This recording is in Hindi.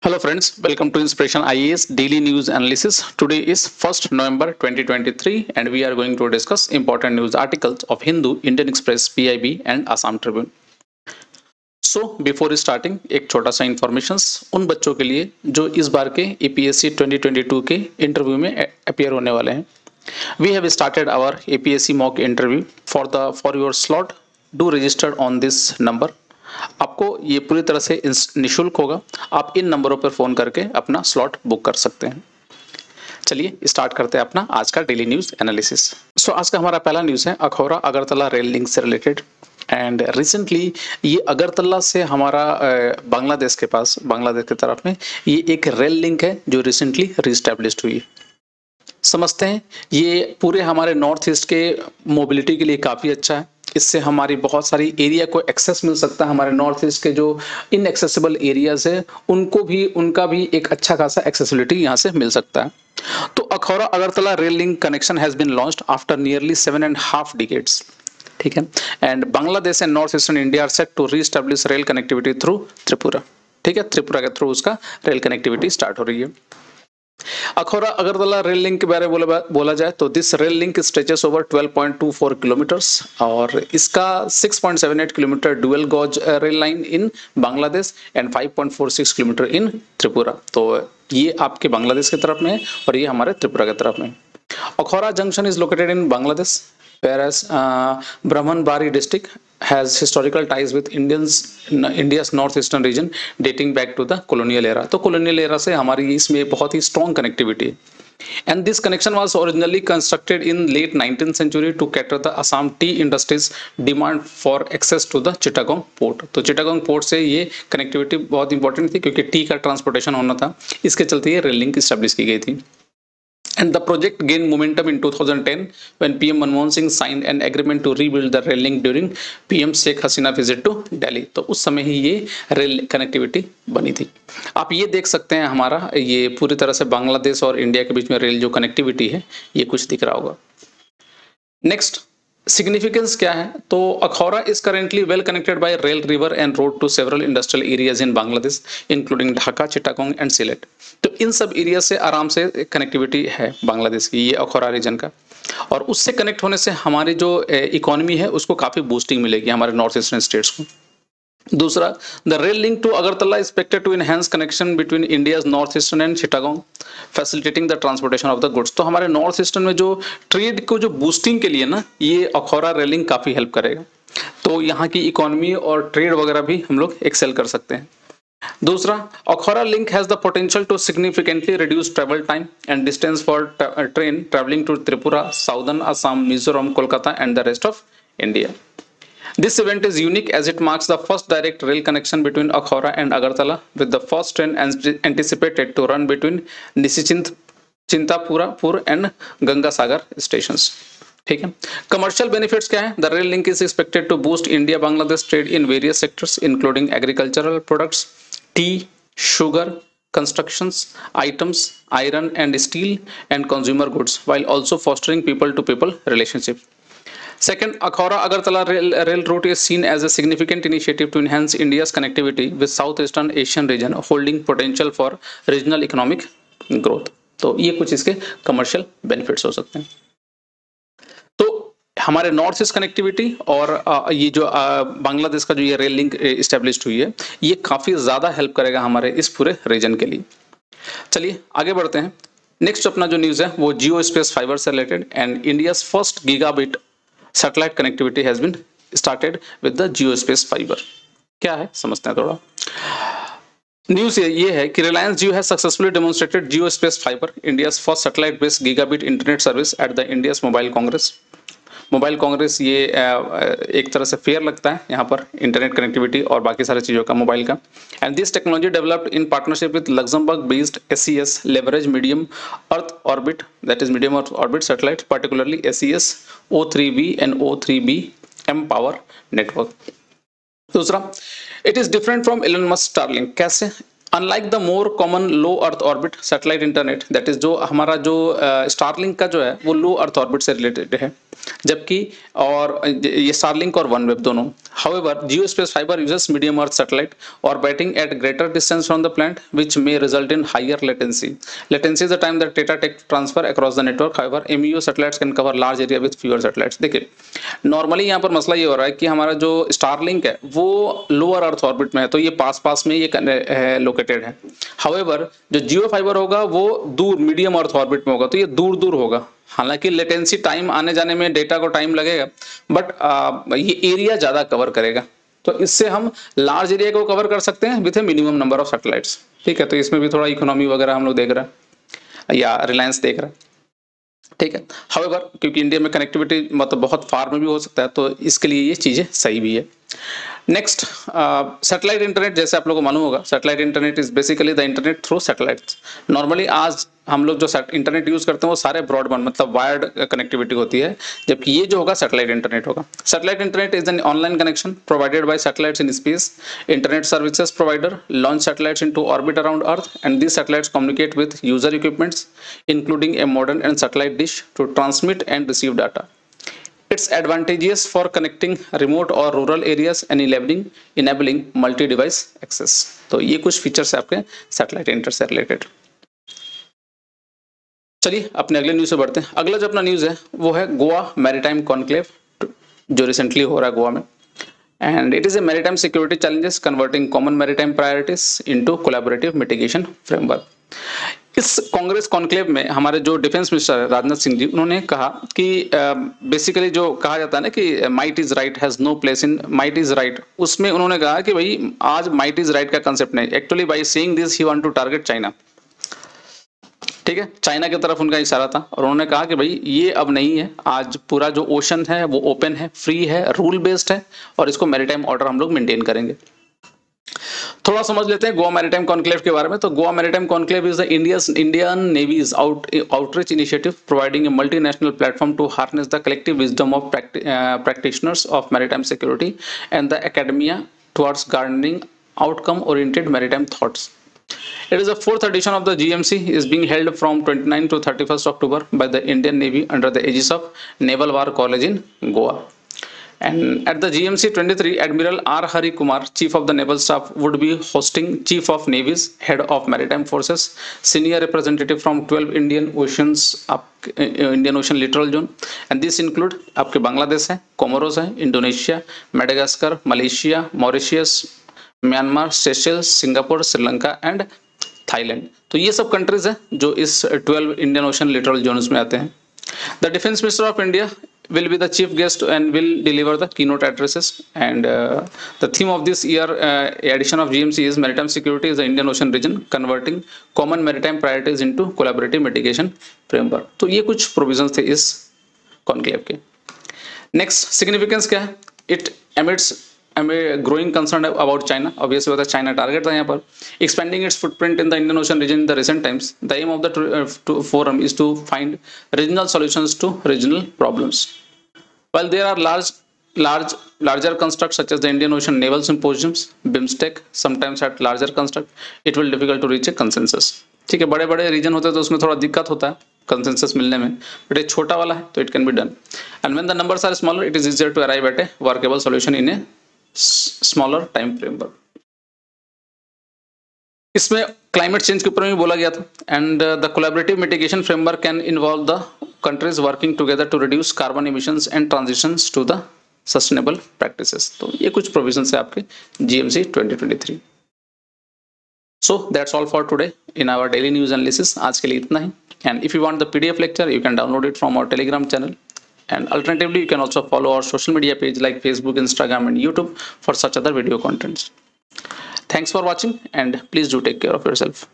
Hello friends, welcome to Inspiration IAS Daily News Analysis. Today is 1st November 2023 and we are going to discuss important news articles of Hindu, Indian Express, PIB and Assam Tribune. So before starting एक छोटा सा इंफॉर्मेशंस उन बच्चों के लिए जो इस बार के APSC 2022 के इंटरव्यू में अपीयर होने वाले हैं. We have started our APSC mock interview for your slot. Do register on this number. आपको ये पूरी तरह से निःशुल्क होगा. आप इन नंबरों पर फोन करके अपना स्लॉट बुक कर सकते हैं. चलिए स्टार्ट करते हैं अपना आज का डेली न्यूज एनालिसिस. सो आज का हमारा पहला न्यूज है अखौरा अगरतला रेल लिंक से रिलेटेड. एंड रिसेंटली ये अगरतला से हमारा बांग्लादेश के तरफ में ये एक रेल लिंक है जो रिसेंटली रिस्टैब्लिश्ड हुई है. समझते हैं ये पूरे हमारे नॉर्थ ईस्ट के मोबिलिटी के लिए काफ़ी अच्छा है. इससे हमारी बहुत सारी एरिया को एक्सेस मिल सकता है. हमारे नॉर्थ ईस्ट के जो इनएक्सेसिबल एरियाज है उनका भी एक अच्छा खासा एक्सेसिबिलिटी यहाँ से मिल सकता है. तो Akhaura Agartala rail link connection has been launched after nearly 7.5 decades. ठीक है. And Bangladesh and north eastern India are set to reestablish rail connectivity through Tripura. ठीक है, त्रिपुरा के थ्रू उसका रेल कनेक्टिविटी स्टार्ट हो रही है. अखौरा अगरतला रेल लिंक के बारे में बोला जाए तो this rail link stretches over 12.24 kilometres और इसका 6.78 kilometre dual gauge rail line in Bangladesh and 5.46 kilometre in Tripura. तो ये आपके बांग्लादेश की तरफ में है और ये हमारे त्रिपुरा की तरफ में. Akhaura junction is located in Bangladesh whereas Brahmanbari district has historical ties with India's northeastern region dating back to the colonial era. तो colonial era से हमारी इसमें बहुत ही strong connectivity है. And this connection was originally constructed in late 19th century to cater the Assam tea industries demand for access to the Chittagong port. तो Chittagong port से ये connectivity बहुत important थी क्योंकि टी का transportation होना था. इसके चलते ये रेल लिंक establish की गई थी. And the project gained momentum in 2010 when PM Manmohan Singh signed an agreement to rebuild the rail link during PM Sheikh Hasina visit to Delhi. तो उस समय ही ये रेल कनेक्टिविटी बनी थी. आप ये देख सकते हैं हमारा ये पूरी तरह से बांग्लादेश और इंडिया के बीच में रेल जो कनेक्टिविटी है ये कुछ दिख रहा होगा. नेक्स्ट सिग्निफिकेंस क्या है तो Akhaura is currently well connected by rail river and road to several industrial areas in Bangladesh including Dhaka, Chittagong and Sylhet. तो इन सब एरिया से आराम से कनेक्टिविटी है बांग्लादेश की ये अखौरा रीजन का. और उससे कनेक्ट होने से हमारी जो इकोनॉमी है उसको काफ़ी बूस्टिंग मिलेगी हमारे नॉर्थ ईस्टर्न स्टेट्स को. दूसरा, the rail link to Agartala is expected to enhance connection between India's north eastern and Chittagong facilitating the transportation of the goods. तो हमारे नॉर्थ ईस्टर्न में जो ट्रेड को जो बूस्टिंग के लिए ना ये अखौरा रेल लिंक काफ़ी हेल्प करेगा. तो यहाँ की इकोनॉमी और ट्रेड वगैरह भी हम लोग एक्सेल कर सकते हैं. दूसरा, Akhaura link has the potential to significantly reduce travel time and distance for train travelling to Tripura, southern Assam, Mizoram, Kolkata and the rest of India. This event is unique as it marks the first direct rail connection between Akhora and Agartala, with the first train anticipated to run between Nisichint, Chintapurapur and Gangasagar stations. ठीक है. कमर्शियल बेनिफिट्स क्या है? The rail link is expected to boost India Bangladesh trade in various sectors including agricultural products, tea, sugar, constructions, items, iron and steel and consumer goods while also fostering people to people relationship. Second, Akhora Agartala rail route is seen as a significant initiative to enhance India's connectivity with Southeastern Asian region, holding potential for regional economic growth. तो ये कुछ इसके कमर्शियल बेनिफिट्स हो सकते हैं. तो हमारे नॉर्थ ईस्ट कनेक्टिविटी और ये जो बांग्लादेश का जो ये रेल लिंक इस्टेब्लिश्ड हुई है ये काफ़ी ज़्यादा हेल्प करेगा हमारे इस पूरे रीजन के लिए. चलिए आगे बढ़ते हैं. नेक्स्ट अपना जो न्यूज़ है वो जियो स्पेस फाइबर से related. And India's first gigabit satellite connectivity has been started with the Jio space fiber. क्या है समझते हैं थोड़ा. न्यूज़ ये है कि Reliance Jio has successfully demonstrated Jio space fiber, India's first satellite based gigabit internet service at the India's mobile congress. Mobile congress ये एक तरह से फेयर लगता है यहाँ पर इंटरनेट कनेक्टिविटी और बाकी सारी चीज़ों का मोबाइल का. And this technology developed in partnership with Luxembourg based SES leverage medium earth orbit, that is medium earth orbit satellite, particularly SES O3B and O3B power network. दूसरा, it is different from Elon Musk Starlink. कैसे? Unlike the more common low earth orbit satellite internet, that is जो हमारा जो स्टारलिंक का जो है वो लो अर्थ ऑर्बिट से रिलेटेड है. जबकि और ये स्टारलिंक और वनवेब दोनों। However Jio space fibre uses medium earth satellite orbiting at greater distance from the plant, which may result in higher latency. Latency is the time that data take transfer across the network. However, MEO satellites can cover large area with fewer satellites. देखिए नॉर्मली यहाँ पर मसला ये हो रहा है कि हमारा जो स्टारलिंक है वो लोअर अर्थ ऑर्बिट में है, तो ये पास पास में ये लोकेटेड है। हाउएवर जो जियो फाइबर होगा वो दूर मीडियम अर्थ ऑर्बिट में होगा, तो ये दूर दूर होगा। हालांकि लेटेंसी टाइम आने जाने में डेटा को टाइम लगेगा, बट ये एरिया ज्यादा कवर करेगा, तो इससे हम लार्ज एरिया को कवर कर सकते हैं with A minimum number of satellites. ठीक है, तो इसमें भी थोड़ा इकोनॉमी वगैरह हम लोग देख रहे हैं या रिलायंस देख रहा है। ठीक है, हाउएवर क्योंकि इंडिया में कनेक्टिविटी मतलब बहुत फार में भी हो सकता है, तो इसके लिए ये चीजें सही भी है। नेक्स्ट, सैटेलाइट इंटरनेट, जैसे आप लोगों को मालूम होगा satellite internet is basically the internet through satellites. Normally आज हम लोग जो इंटरनेट यूज करते हैं वो सारे ब्रॉडबैंड मतलब वायर्ड कनेक्टिविटी होती है, जबकि ये जो होगा सैटेलाइट इंटरनेट होगा। Satellite internet is an online connection provided by satellites in space. Internet services provider launch satellites into orbit around earth and these satellites communicate with user equipments including a modern and satellite dish to transmit and receive data. It's advantageous for connecting remote or rural areas and enabling multi-device access. तो ये कुछ फीचर्स है आपके सैटेलाइट इंटर से रिलेटेड। चलिए अपने अगले न्यूज से बढ़ते हैं। अगला जो अपना न्यूज है वो है गोवा मैरीटाइम कॉन्क्लेव जो रिसेंटली हो रहा है गोवा में, and it is a maritime security challenges converting common maritime priorities into collaborative mitigation framework. इस कांग्रेस कॉन्क्लेव में हमारे जो डिफेंस मिनिस्टर है राजनाथ सिंह जी, उन्होंने कहा कि बेसिकली जो कहा जाता है ना कि might is right has no place in might is right, उसमें उन्होंने कहा कि भाई आज माइट इज राइट का कंसेप्ट नहीं, actually by saying this he want to target China. ठीक है, चाइना की तरफ उनका इशारा था और उन्होंने कहा कि भाई ये अब नहीं है, आज पूरा जो ओशन है वो ओपन है, फ्री है, रूल बेस्ड है और इसको मैरीटाइम ऑर्डर हम लोग मेंटेन करेंगे। थोड़ा समझ लेते हैं गोवा मैरीटाइम कॉन्क्लेव के बारे में। तो Goa maritime conclave is the Indian navy's outreach initiative providing a multinational platform to harness the collective wisdom of practitioners of maritime security and the academia towards gardening outcome oriented maritime thoughts. It is the 4th edition of the GMC is being held from 29 to 31st October by the Indian Navy under the aegis of Naval War College in Goa. And at the GMC 23, Admiral R. Hari Kumar, Chief of the Naval Staff, would be hosting Chief of Navy's Head of Maritime Forces, senior representative from 12 Indian Oceans, Indian Ocean Littoral Zone, and this include आपके बांग्लादेश है, कोमोरोस है, Indonesia, Madagascar, Malaysia, Mauritius, Myanmar, Seychelles, Singapore, Sri Lanka and Thailand. तो ये सब कंट्रीज है जो इस 12 इंडियन ओशन लिटरल जोन्स में आते हैं। The defence minister of India will be the chief guest and will deliver the keynote addresses, and the theme of this year edition of GMC is maritime security is the Indian Ocean region converting common maritime priorities into collaborative mitigation framework. तो ये कुछ प्रोविजंस थे इस कॉन्क्लेव के। नेक्स्ट सिग्निफिकेंस क्या है? It emits growing concern about China. Obviously was China target था यहाँ पर, expanding its footprint in the Indian Ocean region in the recent times. The aim of the forum is to find regional solutions to regional problems. While there are larger constructs such as the Indian Ocean Naval Symposiums, BIMSTEC, sometimes at larger construct, it will difficult to reach a consensus. ठीक है, बड़े बड़े रीजन होते हैं तो उसमें थोड़ा दिक्कत होता है कंसेंसस मिलने में, बट ये छोटा वाला है तो it can be done, and when the numbers are smaller it is easier to arrive at a workable solution in a smaller time framework. इसमें क्लाइमेट चेंज के ऊपर भी बोला गया था, and the collaborative mitigation framework can involve the countries working together to reduce carbon emissions and transitions to the sustainable practices. तो ये कुछ प्रोविजंस है आपके GMC 2023। So that's all for today in our daily news analysis. आज के लिए इतना ही, and if you want the PDF lecture you can download it from our Telegram channel, and alternatively you can also follow our social media page like Facebook, Instagram and YouTube for such other video contents. Thanks for watching and please do take care of yourself.